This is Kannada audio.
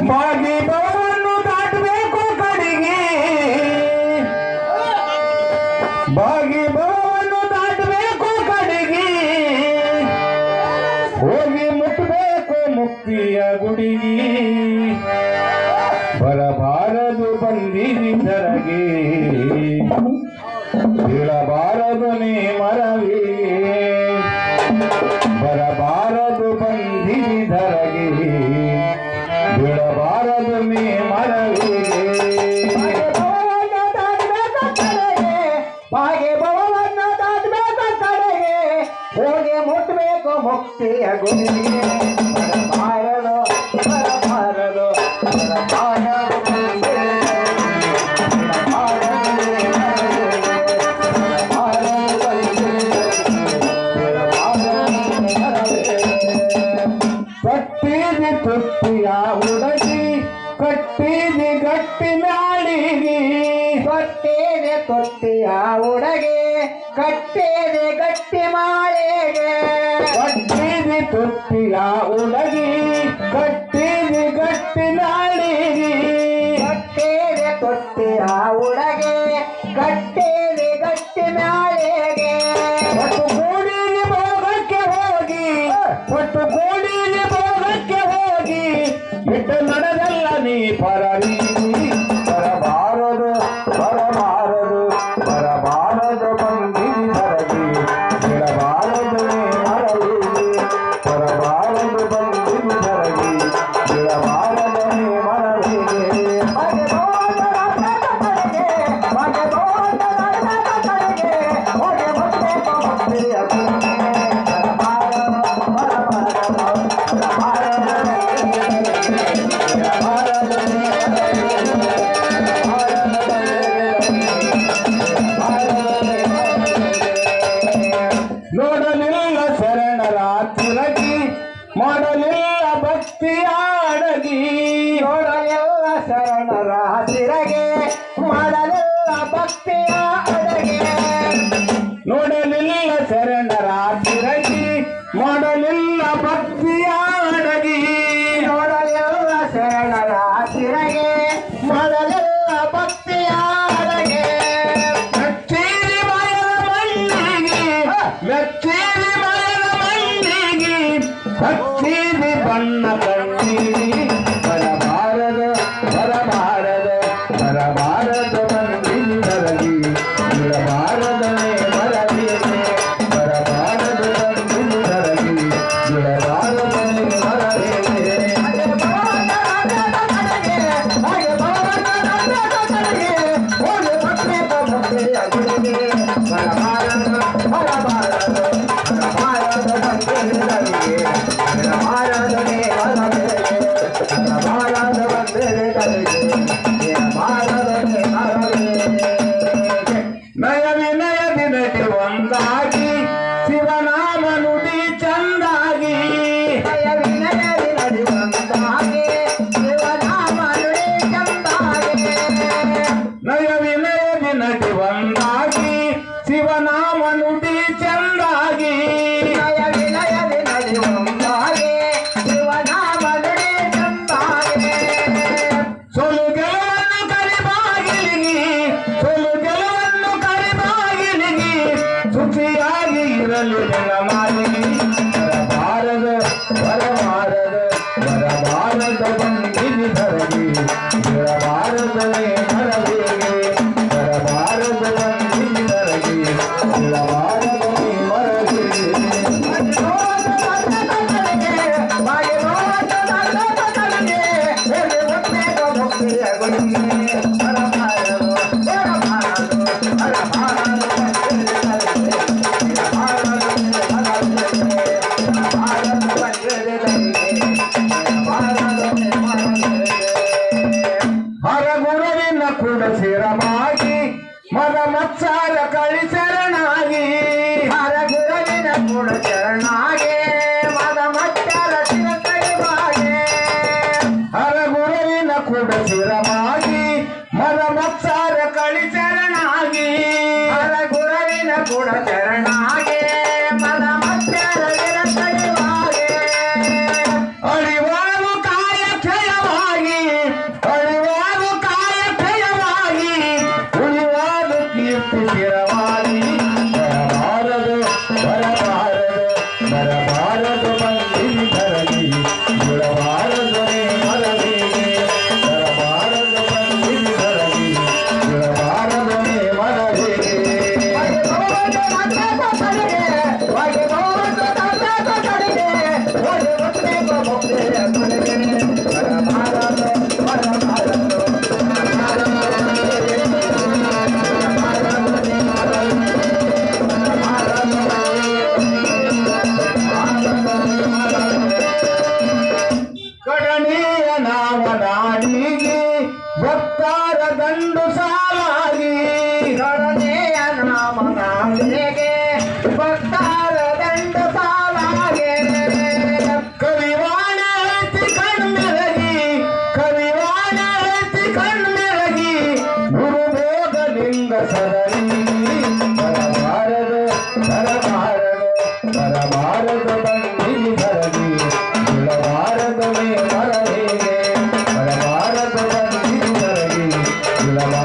ಬಾಗಿ ಬರವನ್ನು ದಾಟಬೇಕು ಕಡೆಗೆ, ಬಾಗಿ ಬರವನ್ನು ದಾಟಬೇಕು ಕಡೆಗೆ, ಹೋಗಿ ಮುಟ್ಟಬೇಕು ಮುಕ್ತಿಯ ಗುಡಿಗೆ, ಬರಬಾರದು ಬಂದಿದ್ದರಗೆ, ಬೀಳಬಾರದು ನೀ ಮರವಿಗೆ, ಬರಬಾರದು ಬಂದಿದ್ದರಗೆ, ಬೀಳಬಾರದು ನೀ ಮರವಿಗೆ, ಬಾಗಿ ಬವವನ್ನು ದಾಟಬೇಕು ಕಡೆಗೆ, ಹೋಗಿ ಮುಟ್ಟಬೇಕು ಮುಕ್ತಿಯ ಗುಡಿಗೆ, ಬರಬಾರದು ಬರಬಾರದು ಬರಬಾರದು ಕಟ್ಟಿದಿ ತುಟ್ಟಿಯ ಹುಡುಗಿ, ಕಟ್ಟಿದಿ ಗಟ್ಟಿ ನಾಡಿಗೆ, ಕಟ್ಟಿದೆ ತೊಟ್ಟಿಯ ಉಡಗೆ, ಕಟ್ಟಿದೆ ಗಟ್ಟಿ ಮಾಳಿಗೆ, ಕಟ್ಟಿದಿ ತುಟ್ಟಿಯ ಹುಡುಗಿ, ಕಟ್ಟಿದಿ ಗಟ್ಟಿ ನಾಡಿಗೆ, ಕಟ್ಟಿದೆ ತೊಟ್ಟಿಯ ಉಡಗೆ, ಕಟ್ಟಿದೆ ಗಟ್ಟಿ ಮಾಳಿಗೆ, ಒಟ್ಟು ಗೋಡಿಗೆ ಭೋಗಕ್ಕೆ ಹೋಗಿ, ಒಟ್ಟು ಗೋಡಿಗೆ ಭೋಗಕ್ಕೆ ಹೋಗಿ, ಬಿಟ್ಟು ನಡೆದಲ್ಲ ನೀ ಪರರಿ, ಬರಬಾರದು ಬರಬಾರದು ಬರಬಾರದು ಬಂದಿದ್ದರಗಿ, ಬಿಡಬಾರದು ನೀ ಮರವಿಗೆ, ಬರಬಾರದು ಬಂದಿದ್ದರಗಿ, ಬಿಡಬಾರದು ನೀ ಮರವಿಗೆ, ಬಾಗಿ ಬವವನ್ನು ದಾಟಬೇಕು ಕಡೆಗೆ, ಬಾಗಿ ಬವವನ್ನು ದಾಟಬೇಕು ಕಡೆಗೆ, ಹೋಗಿ ಮುಟ್ಟಬೇಕು ಮುಕ್ತಿಯ ಗುಡಿಗೆ, ಬರಬಾರದು ಬರಬಾರದು ನೋಡಲಿಲ್ಲ ಶರಣರ ತಿರಗಿ, ಮಾಡಲಿಲ್ಲ ಭಕ್ತಿಯ ಅಡಗಿ, ನೋಡಲೆಲ್ಲ ಶರಣರ ಹಸಿರಗೆ, ಮಾಡಲೆಲ್ಲ ಭಕ್ತಿಯ ಅಡಗೆ, ನೋಡಲಿಲ್ಲ ಶರಣರ ತಿರಗಿ, ಮಾಡಲಿಲ್ಲ ಭಕ್ತಿಯ ಅಡಗಿ, ನೋಡಲೆಲ್ಲ ಶರಣರ ಹಸಿರಗೆ, ಮಾಡಲೆಲ್ಲ ಭಕ್ತಿಯ ಅಡಗೆ, ಮೆಚ್ಚೇರಿ ಮಯದ ಮಣ್ಣಿಗೆ, ಮೆಚ್ಚೇರಿ ಮಯದ ಮಣ್ಣಿಗೆ, ಹಚ್ಚಿದಿ ಬಣ್ಣ ಕಣ್ಣಿಗೆ, ಬರಬಾರದು ಬರಬಾರದು ಬರಬಾರದು ಬಂದಿದ್ದರಗಿ, ಬಿಡಬಾರದು ನೀ ಮರವಿಗೆ, ಬರಬಾರದು ಬಂದಿದ್ದರಗಿ, ಬಿಡಬಾರದು ನೀ ಮರವಿಗೆ, ಬಾಗಿ ಬವವನ್ನು ದಾಟಬೇಕು ಕಡೆಗೆ, ಹೋಗಿ ಮುಟ್ಟಬೇಕು ಮುಕ್ತಿಯ ಗುಡಿಗೆ, ಬರಬಾರದು ಬರಬಾರದು ಬರಬಾರದು ಬಂದಿದ್ದರಗಿ, ಬರಬಾರದು ನೀ ಮರವಿಗೆ, ಬರಬಾರದು ಬಂದಿದ್ದರಗಿ, ಬರಬಾರದು ನೀ ಮರವಿಗೆ. ನಯ ವಿನಯದಿ ನಟಿ ಒಂದಾಗಿ, ಶಿವನಾಮ ನುಡಿ ಚಂದಾಗಿ, ಜಯ ವಿನಯದಿ ನಡೆಯುವಂತಾಗಿ, ಶಿವನಾಮ ನುಡಿ ಚಂದಾಗಿ, ನಯ ವಿನಯದಿ ನಟಿ ಒಂದಾಗಿ, ಶಿವನಾಮ ನುಡಿ ಚಂದಾಗಿ, ಜಯ ವಿನಯದಿ ನಡೆಯುವಂತಾಗಿ, ಶಿವನಾಮ ನುಡಿ ಚಂದಾಗಿ, ಸೋಲು ಗೆಲುವನ್ನು ಕರಿಬಾಗಿಲಿಗೆ, ಸೋಲು ಗೆಲುವನ್ನು ಕರಿಬಾಗಿಲಿಗೆ, ಶುಚಿಯಾಗಿ ಇರಲು ನಿನ್ನ ಮಾಲಿಗೆ, ಬರಬಾರದು ಬರಬಾರದು ಬರಬಾರದು ಬಂದಿದ್ದರಗಿ, ಬಿಡಬಾರದು ನೀ ಮರವಿಗೆ, ಬರಬಾರದು ಬಂದಿದ್ದರಗಿ, ಬಿಡಬಾರದು ನೀ ಮರವಿಗೆ, ಬಾಗಿ ಬವವನ್ನು ದಾಟಬೇಕು ಕಡೆಗೆ, ಹೋಗಿ ಮುಟ್ಟಬೇಕು ಮುಕ್ತಿಯ ಗುಡಿಗೆ, ಬರಬಾರದು ಬರಬಾರದು ಬರಬಾರದು ಹರಗುರವಿನ ಕೂಡ ಶಿರಮಾಗಿ, ಮರ ಮತ್ಸಾರ ಕಳಿಸರಣಾಗಿ, ಹರಗುರವಿನ ಕೂಡ ಶರಣಾಗೆ, ಮದ ಮಚ್ಚರ ಶಿರಕೈವಾಗೆ, ಹರಗುರವಿನ ಕೂಡ ಶಿರಮಾಗಿ, ಮರ ಮತ್ಸಾರ ಕೂಡ ಚರಣಾಗೆ ಮದ ಮತ್ತರ ನಿರಂತರವಾಗಿ ಅಳಿವಾರು ಕಾಯ ಕ್ಷಯವಾಗಿ ಅಳಿವಾರು ಕಾಯ ಕ್ಷಯವಾಗಿ ಉಳಿವಾರು ಕೀರ್ತಿ ಸ್ಥಿರವಾಗಿ ಬರಬಾರದು ಬರಬಾರದು ಬರಬಾರದು ಬಂದಿನಿ ಧರಣಿ ಬಿಡಬಾರದು ನೀ ಮರವಿಗೆ ಬರಬಾರದು ಬಂದಿನಿ ಧರಣಿ ಬಿಡಬಾರದು ನೀ ಮರವಿಗೆ ಕಡನೆಯ ನಾಮ ನಾಡಿಗೆ ಭಕ್ತರ ದಂಡು ಸಾಲಾಗಿ ಕಡನೆಯ ನಾಮ ನಾಡಿಗೆ ಭಕ್ತರ ದಂಡ ಸಾಲಾಗೆ ಕವಿವಾಣ ಐತಿ ಕಣ್ಮೆರಗಿ ಕವಿವಾಣ ಐತಿ ಕಣ್ಮೆರಗಿ ಗುರುಭೋಗಲಿಂಗ ಸರಳಿ ಬರಬಾರದು ಬರಬಾರದು ಬರಬಾರದು ಬಂದಿನಿ ಧರಣಿ ಬಿಡಬಾರದು ನೀ ಮರವಿಗೆ ಬರಬಾರದು ಬಂದಿನಿ ಧರಣಿ ಬಿಡಬಾರದು